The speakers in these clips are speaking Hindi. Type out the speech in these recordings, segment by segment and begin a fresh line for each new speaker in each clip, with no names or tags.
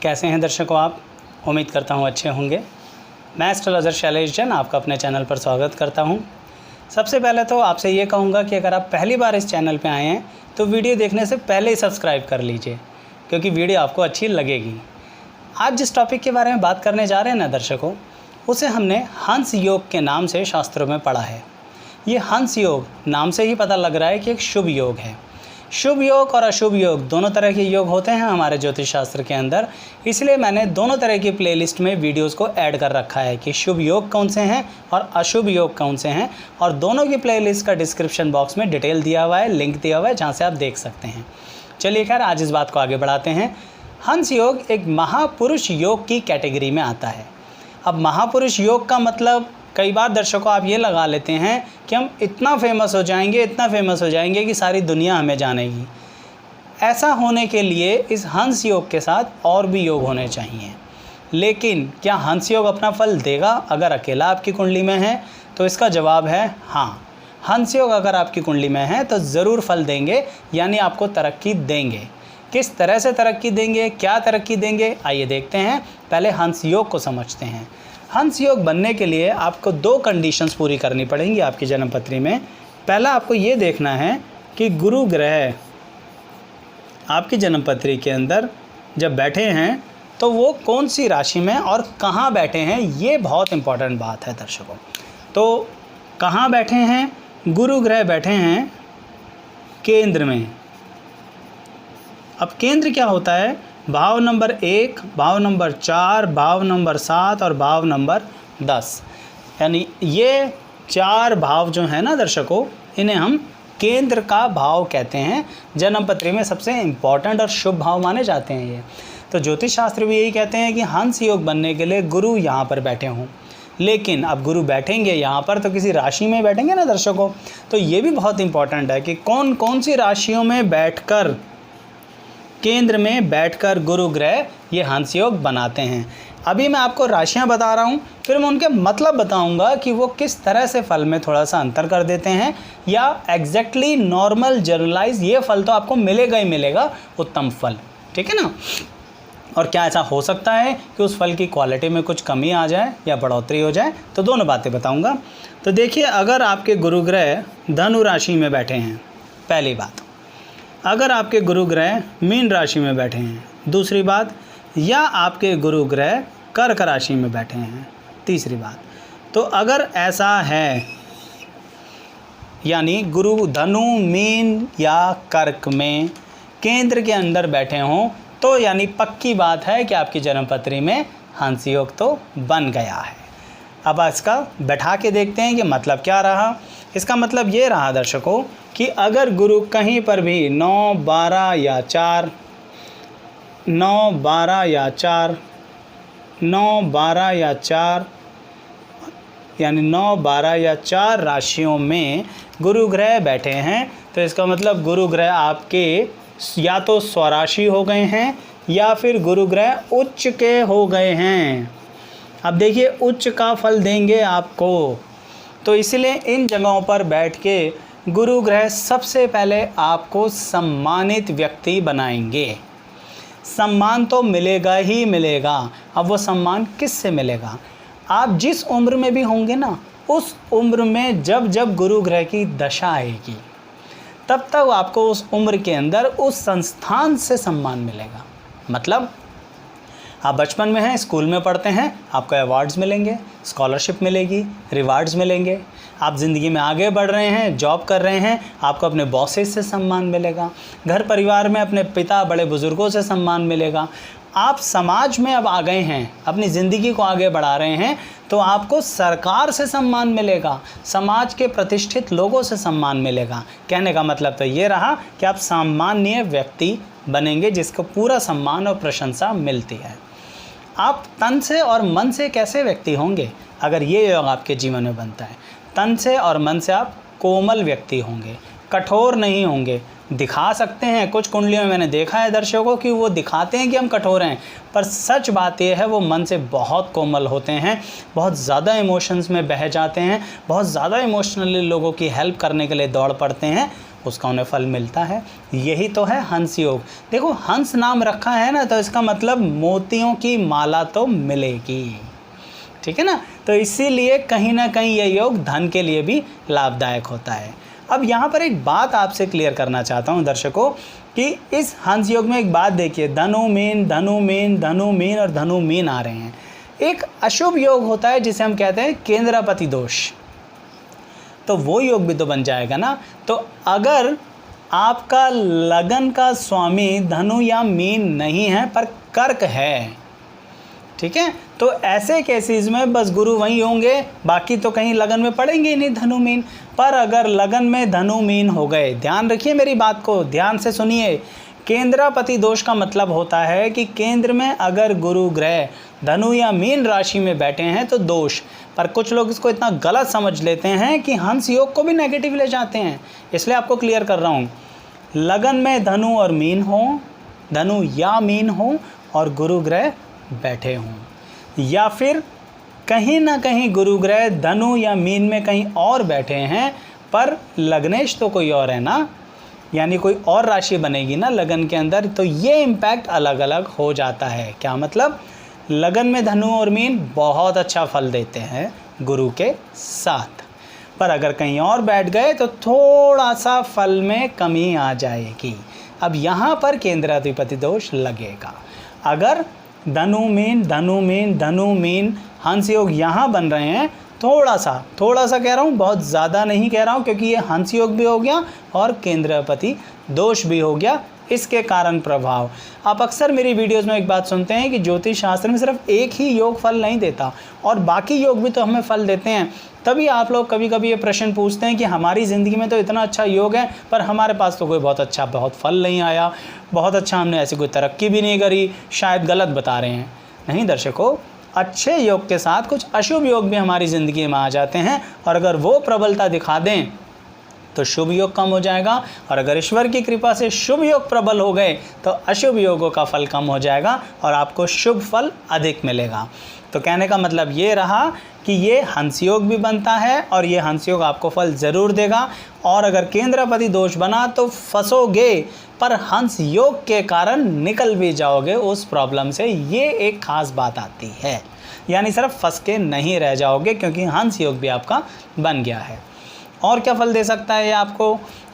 कैसे हैं दर्शकों आप? उम्मीद करता हूँ अच्छे होंगे। मैं एस्ट्रोलॉजर शैलेश जैन आपका अपने चैनल पर स्वागत करता हूँ। सबसे पहले तो आपसे ये कहूँगा कि अगर आप पहली बार इस चैनल पे आए हैं तो वीडियो देखने से पहले ही सब्सक्राइब कर लीजिए, क्योंकि वीडियो आपको अच्छी लगेगी। आज जिस टॉपिक के बारे में बात करने जा रहे हैं ना दर्शकों, उसे हमने हंस योग के नाम से शास्त्रों में पढ़ा है। ये हंस योग नाम से ही पता लग रहा है कि एक शुभ योग है। शुभ योग और अशुभ योग दोनों तरह के योग होते हैं हमारे ज्योतिष शास्त्र के अंदर, इसलिए मैंने दोनों तरह की प्लेलिस्ट में वीडियोस को ऐड कर रखा है कि शुभ योग कौन से हैं और अशुभ योग कौन से हैं, और दोनों की प्लेलिस्ट का डिस्क्रिप्शन बॉक्स में डिटेल दिया हुआ है, लिंक दिया हुआ है, जहाँ से आप देख सकते हैं। चलिए खैर, आज इस बात को आगे बढ़ाते हैं। हंस योग एक महापुरुष योग की कैटेगरी में आता है। अब महापुरुष योग का मतलब कई बार दर्शकों आप ये लगा लेते हैं कि हम इतना फेमस हो जाएंगे कि सारी दुनिया हमें जानेगी। ऐसा होने के लिए इस हंस योग के साथ और भी योग होने चाहिए। लेकिन क्या हंस योग अपना फल देगा अगर अकेला आपकी कुंडली में है? तो इसका जवाब है हाँ। हंस योग अगर आपकी कुंडली में है तो ज़रूर फल देंगे, यानी आपको तरक्की देंगे। किस तरह से तरक्की देंगे, क्या तरक्की देंगे, आइए देखते हैं। पहले हंस योग को समझते हैं। हंस योग बनने के लिए आपको दो कंडीशंस पूरी करनी पड़ेंगी आपकी जन्मपत्री में। पहला, आपको ये देखना है कि गुरु ग्रह आपकी जन्मपत्री के अंदर जब बैठे हैं तो वो कौन सी राशि में और कहाँ बैठे हैं, ये बहुत इंपॉर्टेंट बात है दर्शकों। तो कहाँ बैठे हैं? गुरु ग्रह बैठे हैं केंद्र में। अब केंद्र क्या होता है? भाव नंबर 1, भाव नंबर 4, भाव नंबर 7 और भाव नंबर 10, यानी ये 4 भाव जो हैं ना दर्शकों, इन्हें हम केंद्र का भाव कहते हैं। जन्मपत्री में सबसे इम्पॉर्टेंट और शुभ भाव माने जाते हैं ये। तो ज्योतिष शास्त्र भी यही कहते हैं कि हंस योग बनने के लिए गुरु यहाँ पर बैठे हों। लेकिन अब गुरु बैठेंगे यहाँ पर तो किसी राशि में बैठेंगे ना दर्शकों, तो ये भी बहुत इंपॉर्टेंट है कि कौन कौन सी राशियों में बैठकर, केंद्र में बैठकर गुरु ग्रह ये हंस योग बनाते हैं। अभी मैं आपको राशियां बता रहा हूं, फिर मैं उनके मतलब बताऊंगा कि वो किस तरह से फल में थोड़ा सा अंतर कर देते हैं, या एग्जैक्टली नॉर्मल जनरलाइज ये फल तो आपको मिलेगा ही मिलेगा, उत्तम फल। ठीक है ना? और क्या ऐसा हो सकता है कि उस फल की क्वालिटी में कुछ कमी आ जाए या बढ़ोतरी हो जाए, तो दोनों बातें बताऊँगा। तो देखिए, अगर आपके गुरु ग्रह धनु राशि में बैठे हैं, पहली बात। अगर आपके गुरु ग्रह मीन राशि में बैठे हैं, दूसरी बात। या आपके गुरु ग्रह कर्क राशि में बैठे हैं, तीसरी बात। तो अगर ऐसा है, यानी गुरु धनु, मीन या कर्क में केंद्र के अंदर बैठे हों, तो यानी पक्की बात है कि आपकी जन्मपत्री में हंस योग तो बन गया है। अब इसका बैठा के देखते हैं कि मतलब क्या रहा। इसका मतलब ये रहा दर्शकों कि अगर गुरु कहीं पर भी 9, 12 या 4, 9, 12 या 4, 9, 12 या 4, यानी 9, 12 या 4 राशियों में गुरु ग्रह बैठे हैं, तो इसका मतलब गुरु ग्रह आपके या तो स्वराशि हो गए हैं या फिर गुरु ग्रह उच्च के हो गए हैं। अब देखिए, उच्च का फल देंगे आपको, तो इसलिए इन जगहों पर बैठ के गुरु ग्रह सबसे पहले आपको सम्मानित व्यक्ति बनाएंगे। सम्मान तो मिलेगा ही मिलेगा। अब वो सम्मान किस से मिलेगा? आप जिस उम्र में भी होंगे ना, उस उम्र में जब जब गुरु ग्रह की दशा आएगी, तब तक आपको उस उम्र के अंदर उस संस्थान से सम्मान मिलेगा। मतलब आप बचपन में हैं, स्कूल में पढ़ते हैं, आपको अवार्ड्स मिलेंगे, स्कॉलरशिप मिलेगी, रिवार्ड्स मिलेंगे। आप ज़िंदगी में आगे बढ़ रहे हैं, जॉब कर रहे हैं, आपको अपने बॉसेस से सम्मान मिलेगा। घर परिवार में अपने पिता, बड़े बुज़ुर्गों से सम्मान मिलेगा। आप समाज में अब आ गए हैं, अपनी ज़िंदगी को आगे बढ़ा रहे हैं, तो आपको सरकार से सम्मान मिलेगा, समाज के प्रतिष्ठित लोगों से सम्मान मिलेगा। कहने का मतलब तो ये रहा कि आप सामान्य व्यक्ति बनेंगे जिसको पूरा सम्मान और प्रशंसा मिलती है। आप तन से और मन से कैसे व्यक्ति होंगे अगर ये योग आपके जीवन में बनता है? तन से और मन से आप कोमल व्यक्ति होंगे, कठोर नहीं होंगे। दिखा सकते हैं, कुछ कुंडलियों में मैंने देखा है दर्शकों कि वो दिखाते हैं कि हम कठोर हैं, पर सच बात यह है वो मन से बहुत कोमल होते हैं, बहुत ज़्यादा इमोशंस में बह जाते हैं, बहुत ज़्यादा इमोशनली लोगों की हेल्प करने के लिए दौड़ पड़ते हैं। उसका उन्हें फल मिलता है। यही तो है हंस योग। देखो हंस नाम रखा है ना, तो इसका मतलब मोतियों की माला तो मिलेगी, ठीक है ना। तो इसीलिए कहीं ना कहीं ये योग धन के लिए भी लाभदायक होता है। अब यहाँ पर एक बात आपसे क्लियर करना चाहता हूँ दर्शकों कि इस हंस योग में एक बात देखिए, धनु मीन धनु मीन धनु मीन और धनु मीन आ रहे हैं। एक अशुभ योग होता है जिसे हम कहते हैं केंद्रापति दोष, तो वो योग भी तो बन जाएगा ना। तो अगर आपका लगन का स्वामी धनु या मीन नहीं है पर कर्क है, ठीक है, तो ऐसे केसेस में बस गुरु वहीं होंगे, बाकी तो कहीं लगन में पड़ेंगे ही नहीं धनु मीन। पर अगर लगन में धनु मीन हो गए, ध्यान रखिए मेरी बात को, ध्यान से सुनिए, केंद्रापति दोष का मतलब होता है कि केंद्र में अगर गुरु ग्रह धनु या मीन राशि में बैठे हैं तो दोष। पर कुछ लोग इसको इतना गलत समझ लेते हैं कि हंस योग को भी नेगेटिव ले जाते हैं, इसलिए आपको क्लियर कर रहा हूँ। लगन में धनु और मीन हो, धनु या मीन हो और गुरु ग्रह बैठे हों, या फिर कहीं ना कहीं गुरु ग्रह धनु या मीन में कहीं और बैठे हैं पर लग्नेश तो कोई और है ना, यानी कोई और राशि बनेगी ना लगन के अंदर, तो ये इम्पैक्ट अलग अलग हो जाता है। क्या मतलब, लगन में धनु और मीन बहुत अच्छा फल देते हैं गुरु के साथ, पर अगर कहीं और बैठ गए तो थोड़ा सा फल में कमी आ जाएगी। अब यहाँ पर केंद्राधिपति दोष लगेगा। अगर धनु मीन धनु मीन धनु मीन हंस योग यहाँ बन रहे हैं, थोड़ा सा कह रहा हूँ, बहुत ज़्यादा नहीं कह रहा हूँ, क्योंकि ये हंस योग भी हो गया और केंद्रापति दोष भी हो गया, इसके कारण प्रभाव। आप अक्सर मेरी वीडियोस में एक बात सुनते हैं कि ज्योतिष शास्त्र में सिर्फ एक ही योग फल नहीं देता और बाकी योग भी तो हमें फल देते हैं। तभी आप लोग कभी कभी ये प्रश्न पूछते हैं कि हमारी ज़िंदगी में तो इतना अच्छा योग है पर हमारे पास तो कोई बहुत फल नहीं आया, बहुत अच्छा हमने ऐसी कोई तरक्की भी नहीं करी, शायद गलत बता रहे हैं। नहीं दर्शकों, अच्छे योग के साथ कुछ अशुभ योग भी हमारी ज़िंदगी में आ जाते हैं और अगर वो प्रबलता दिखा दें तो शुभ योग कम हो जाएगा, और अगर ईश्वर की कृपा से शुभ योग प्रबल हो गए तो अशुभ योगों का फल कम हो जाएगा और आपको शुभ फल अधिक मिलेगा। तो कहने का मतलब ये रहा कि ये हंस योग भी बनता है और ये हंस योग आपको फल ज़रूर देगा, और अगर केंद्रापति दोष बना तो फंसोगे पर हंस योग के कारण निकल भी जाओगे उस प्रॉब्लम से। ये एक ख़ास बात आती है, यानी सिर्फ फंस के नहीं रह जाओगे क्योंकि हंस योग भी आपका बन गया है। और क्या फल दे सकता है ये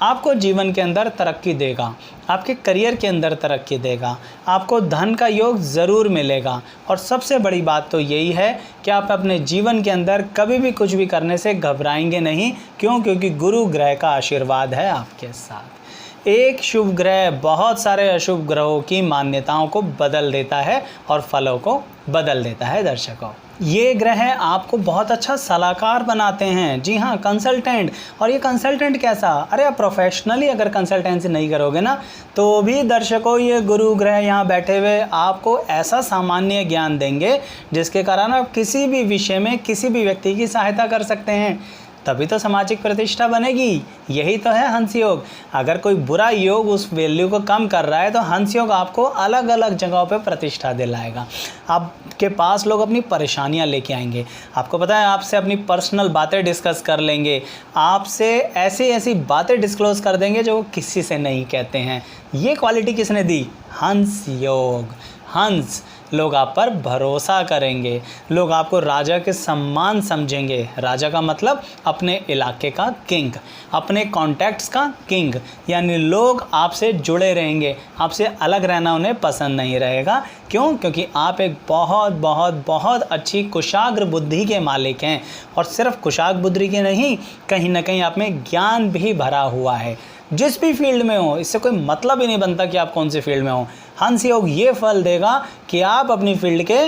आपको जीवन के अंदर तरक्की देगा, आपके करियर के अंदर तरक्की देगा, आपको धन का योग ज़रूर मिलेगा, और सबसे बड़ी बात तो यही है कि आप अपने जीवन के अंदर कभी भी कुछ भी करने से घबराएंगे नहीं। क्यों? क्योंकि गुरु ग्रह का आशीर्वाद है आपके साथ। एक शुभ ग्रह बहुत सारे अशुभ ग्रहों की मान्यताओं को बदल देता है और फलों को बदल देता है। दर्शकों, ये ग्रह आपको बहुत अच्छा सलाहकार बनाते हैं। जी हाँ, कंसल्टेंट। और ये कंसल्टेंट कैसा? अरे आप प्रोफेशनली अगर कंसल्टेंसी नहीं करोगे ना तो भी दर्शकों ये गुरु ग्रह यहाँ बैठे हुए आपको ऐसा सामान्य ज्ञान देंगे जिसके कारण आप किसी भी विषय में किसी भी व्यक्ति की सहायता कर सकते हैं, तभी तो सामाजिक प्रतिष्ठा बनेगी। यही तो है हंस योग। अगर कोई बुरा योग उस वैल्यू को कम कर रहा है तो हंस योग आपको अलग अलग जगहों पे प्रतिष्ठा दिलाएगा। आपके पास लोग अपनी परेशानियां लेके आएंगे, आपको पता है, आपसे अपनी पर्सनल बातें डिस्कस कर लेंगे, आपसे ऐसी ऐसी बातें डिस्क्लोज कर देंगे जो वो किसी से नहीं कहते हैं। ये क्वालिटी किसने दी? हंस योग। हंस, लोग आप पर भरोसा करेंगे, लोग आपको राजा के सम्मान समझेंगे। राजा का मतलब अपने इलाके का किंग, अपने कॉन्टैक्ट्स का किंग, यानी लोग आपसे जुड़े रहेंगे, आपसे अलग रहना उन्हें पसंद नहीं रहेगा। क्यों? क्योंकि आप एक बहुत बहुत बहुत अच्छी कुशाग्र बुद्धि के मालिक हैं, और सिर्फ कुशाग्र बुद्धि के नहीं, कहीं ना कहीं आप में ज्ञान भी भरा हुआ है। जिस भी फील्ड में हो, इससे कोई मतलब ही नहीं बनता कि आप कौन सी फील्ड में हो। हंस योग ये फल देगा कि आप अपनी फील्ड के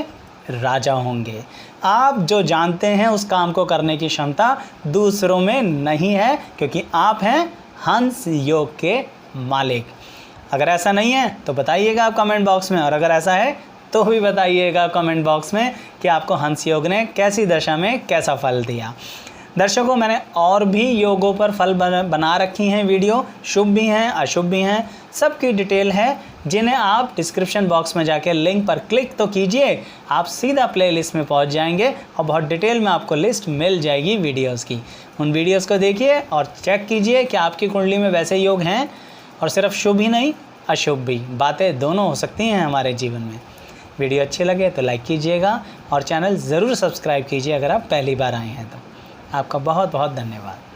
राजा होंगे। आप जो जानते हैं उस काम को करने की क्षमता दूसरों में नहीं है, क्योंकि आप हैं हंस योग के मालिक। अगर ऐसा नहीं है तो बताइएगा आप कमेंट बॉक्स में, और अगर ऐसा है तो भी बताइएगा कमेंट बॉक्स में कि आपको हंस योग ने कैसी दशा में कैसा फल दिया। दर्शकों, मैंने और भी योगों पर फल बना रखी हैं वीडियो, शुभ भी हैं अशुभ भी हैं, सबकी डिटेल है जिन्हें आप डिस्क्रिप्शन बॉक्स में जाके लिंक पर क्लिक तो कीजिए, आप सीधा प्लेलिस्ट में पहुंच जाएंगे और बहुत डिटेल में आपको लिस्ट मिल जाएगी वीडियोस की। उन वीडियोस को देखिए और चेक कीजिए कि आपकी कुंडली में वैसे योग हैं, और सिर्फ शुभ ही नहीं अशुभ भी बातें दोनों हो सकती हैं हमारे जीवन में। वीडियो अच्छे लगे तो लाइक कीजिएगा और चैनल ज़रूर सब्सक्राइब कीजिए अगर आप पहली बार आए हैं तो। आपका बहुत बहुत धन्यवाद।